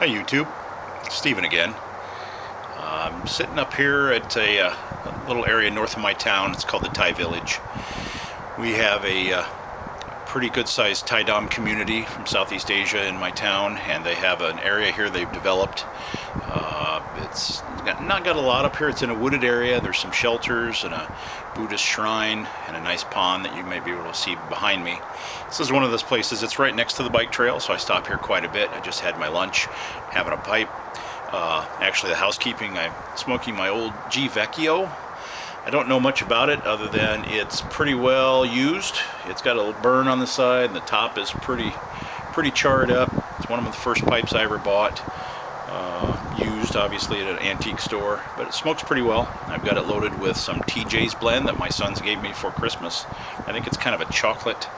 Hi YouTube, Steven again. I'm sitting up here at a little area north of my town. It's called the Thai Village. We have a pretty good sized Thai Dom community from Southeast Asia in my town, and they have an area here they've developed. It's not got a lot up here. It's in a wooded area. There's some shelters and a Buddhist shrine and a nice pond that you may be able to see behind me. This is one of those places. It's right next to the bike trail, so I stop here quite a bit. I just had my lunch, having a pipe. Actually, the housekeeping, I'm smoking my old G Vecchio. I don't know much about it other than it's pretty well used. It's got a burn on the side, and the top is pretty charred up. It's one of the first pipes I ever bought. Used obviously at an antique store, but it smokes pretty well. I've got it loaded with some TJ's blend that my sons gave me for Christmas. I think it's kind of a chocolate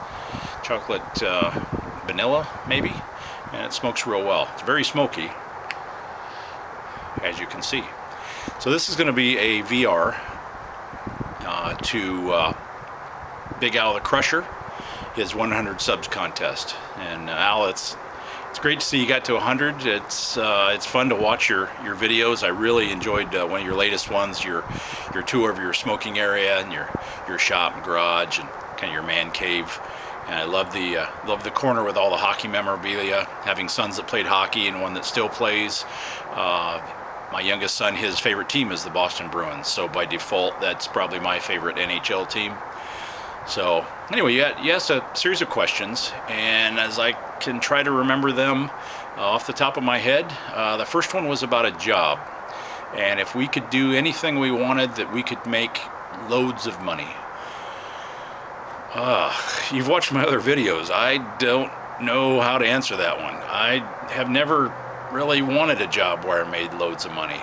vanilla maybe, and it smokes real well. It's very smoky, as you can see. So this is going to be a VR to Big Al the Crusher, his 100 subs contest. And Al, it's great to see you got to 100. It's fun to watch your videos. I really enjoyed one of your latest ones, your tour of your smoking area and your shop and garage and kind of your man cave. And I love the corner with all the hockey memorabilia. Having sons that played hockey and one that still plays. My youngest son, his favorite team is the Boston Bruins, so by default that's probably my favorite NHL team. So anyway, you asked a series of questions, and as I can try to remember them off the top of my head, the first one was about a job, and if we could do anything we wanted that we could make loads of money. You've watched my other videos. I don't know how to answer that one. I have never really wanted a job where I made loads of money.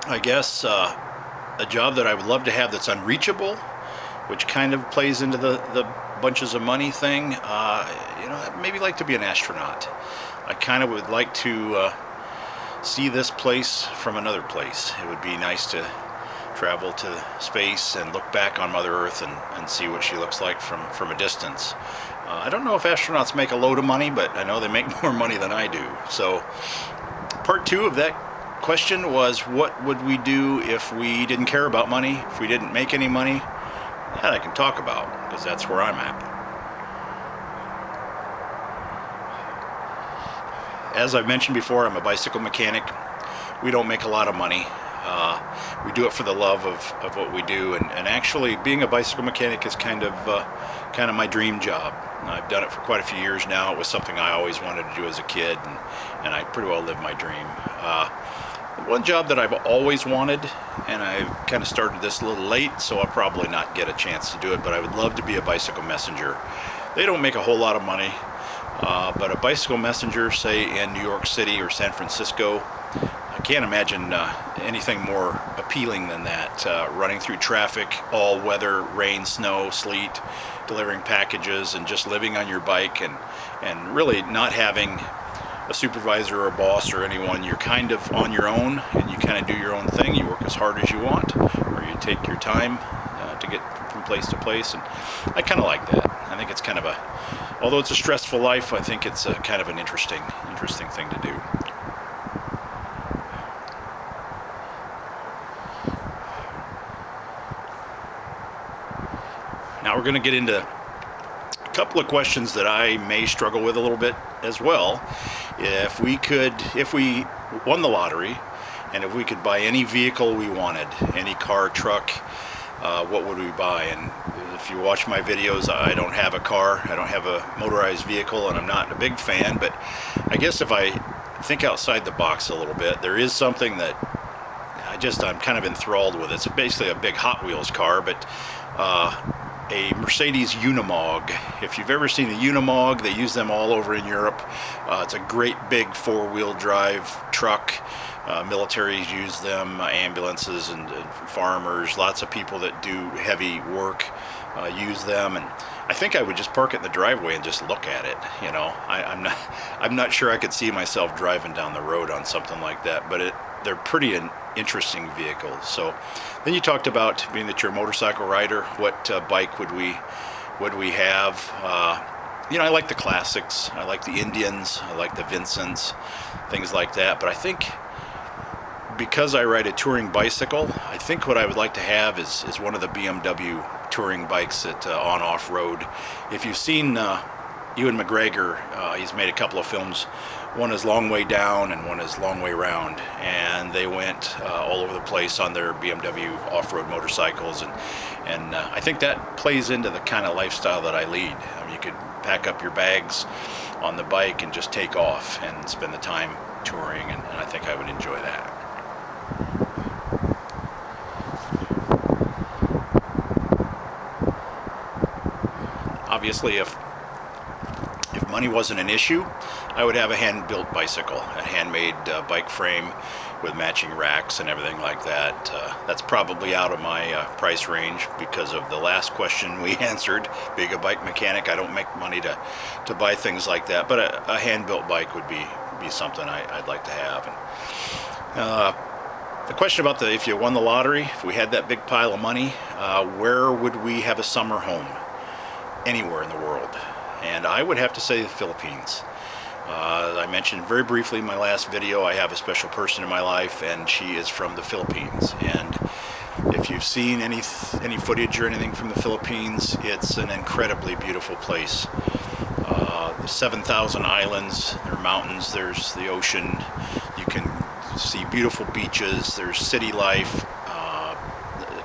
I guess a job that I would love to have that's unreachable, which kind of plays into the bunches of money thing. I'd maybe like to be an astronaut. I kind of would like to see this place from another place. It would be nice to travel to space and look back on Mother Earth and see what she looks like from a distance. I don't know if astronauts make a load of money, but I know they make more money than I do. So part two of that question was, what would we do if we didn't care about money, if we didn't make any money? That I can talk about, because that's where I'm at. As I've mentioned before, I'm a bicycle mechanic. We don't make a lot of money. We do it for the love of what we do, and actually being a bicycle mechanic is kind of my dream job. I've done it for quite a few years now. It was something I always wanted to do as a kid, and I pretty well lived my dream. One job that I've always wanted, and I kind of started this a little late, so I'll probably not get a chance to do it, but I would love to be a bicycle messenger. They don't make a whole lot of money, but a bicycle messenger, say in New York City or San Francisco, I can't imagine anything more appealing than that. Running through traffic, all weather, rain, snow, sleet, delivering packages, and just living on your bike, and really not having a supervisor or a boss or anyone. You're kind of on your own, and you kind of do your own thing. You work as hard as you want, or you take your time to get from place to place, and I kind of like that. I think it's kind of although it's a stressful life, I think it's kind of an interesting thing to do. Now we're going to get into a couple of questions that I may struggle with a little bit as well. If we won the lottery, and if we could buy any vehicle we wanted, any car, truck, what would we buy? And if you watch my videos, I don't have a car, I don't have a motorized vehicle, and I'm not a big fan, but I guess if I think outside the box a little bit, there is something that I'm kind of enthralled with. It's basically a big Hot Wheels car, but a Mercedes Unimog. If you've ever seen a Unimog, they use them all over in Europe. It's a great big four-wheel drive truck. Militaries use them, ambulances and farmers, lots of people that do heavy work use them, and I think I would just park it in the driveway and just look at it. I'm not sure I could see myself driving down the road on something like that, but they're pretty interesting vehicles. So then you talked about being that you're a motorcycle rider, what bike would we have? You know, I like the classics. I like the Indians. I like the Vincents, things like that. But I think because I ride a touring bicycle, I think what I would like to have is one of the BMW touring bikes that on off-road. If you've seen Ewan McGregor, he's made a couple of films. One is Long Way Down and one is Long Way Round, and they went all over the place on their BMW off-road motorcycles, and I think that plays into the kind of lifestyle that I lead. I mean, you could pack up your bags on the bike and just take off and spend the time touring, and I think I would enjoy that. Obviously, if money wasn't an issue, I would have a hand-built bicycle, a handmade bike frame with matching racks and everything like that. That's probably out of my price range because of the last question we answered. Being a bike mechanic, I don't make money to buy things like that, but a hand-built bike would be something I'd like to have. And, the question about if you won the lottery, if we had that big pile of money, where would we have a summer home? Anywhere in the world. And I would have to say the Philippines. I mentioned very briefly in my last video, I have a special person in my life, and she is from the Philippines. And if you've seen any footage or anything from the Philippines, it's an incredibly beautiful place. The 7,000 islands, there are mountains, there's the ocean, you can see beautiful beaches, there's city life,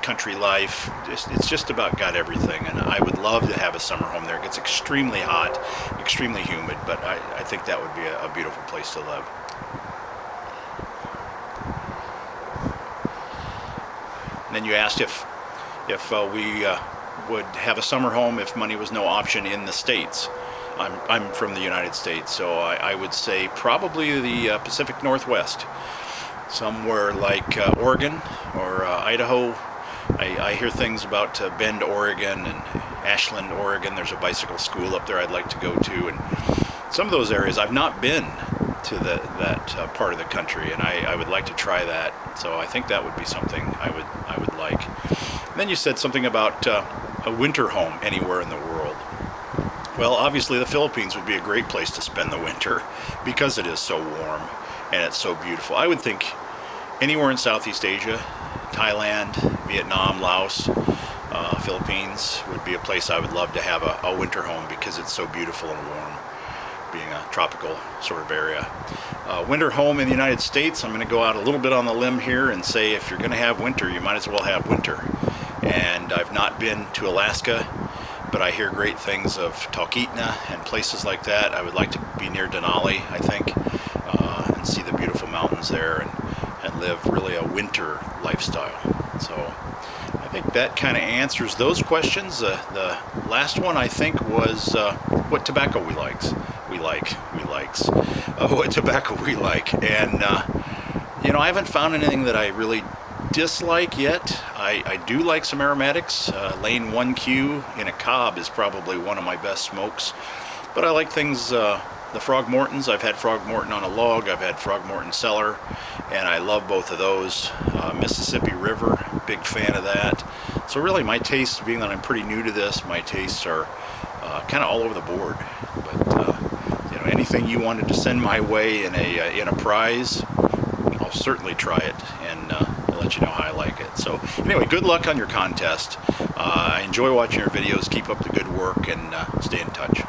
country life. It's just about got everything, and I would love to have a summer home there. It gets extremely hot, extremely humid, but I think that would be a beautiful place to live. And then you asked if we would have a summer home if money was no option in the States. I'm from the United States, so I would say probably the Pacific Northwest, somewhere like Oregon or Idaho. I hear things about Bend, Oregon, and Ashland, Oregon. There's a bicycle school up there I'd like to go to, and some of those areas I've not been to that part of the country, and I would like to try that. So I think that would be something I would like. And then you said something about a winter home anywhere in the world. Well, obviously the Philippines would be a great place to spend the winter because it is so warm and it's so beautiful. I would think anywhere in Southeast Asia, Thailand, Vietnam, Laos, Philippines would be a place I would love to have a winter home because it's so beautiful and warm, being a tropical sort of area. Winter home in the United States, I'm going to go out a little bit on the limb here and say if you're going to have winter, you might as well have winter. And I've not been to Alaska, but I hear great things of Talkeetna and places like that. I would like to be near Denali, I think, and see the beautiful mountains there and live really a winter lifestyle. So I think that kind of answers those questions. The last one I think was what tobacco we likes. What tobacco we like. And you know, I haven't found anything that I really dislike yet. I do like some aromatics. Lane 1Q in a cob is probably one of my best smokes. But I like things, the Frog Mortons. I've had Frog Morton on a log. I've had Frog Morton cellar, and I love both of those. Mississippi River, big fan of that. So really my tastes, being that I'm pretty new to this, my tastes are kind of all over the board. But you know, anything you wanted to send my way in a prize, I'll certainly try it and I'll let you know how I like it. So anyway, good luck on your contest. I enjoy watching your videos. Keep up the good work and stay in touch.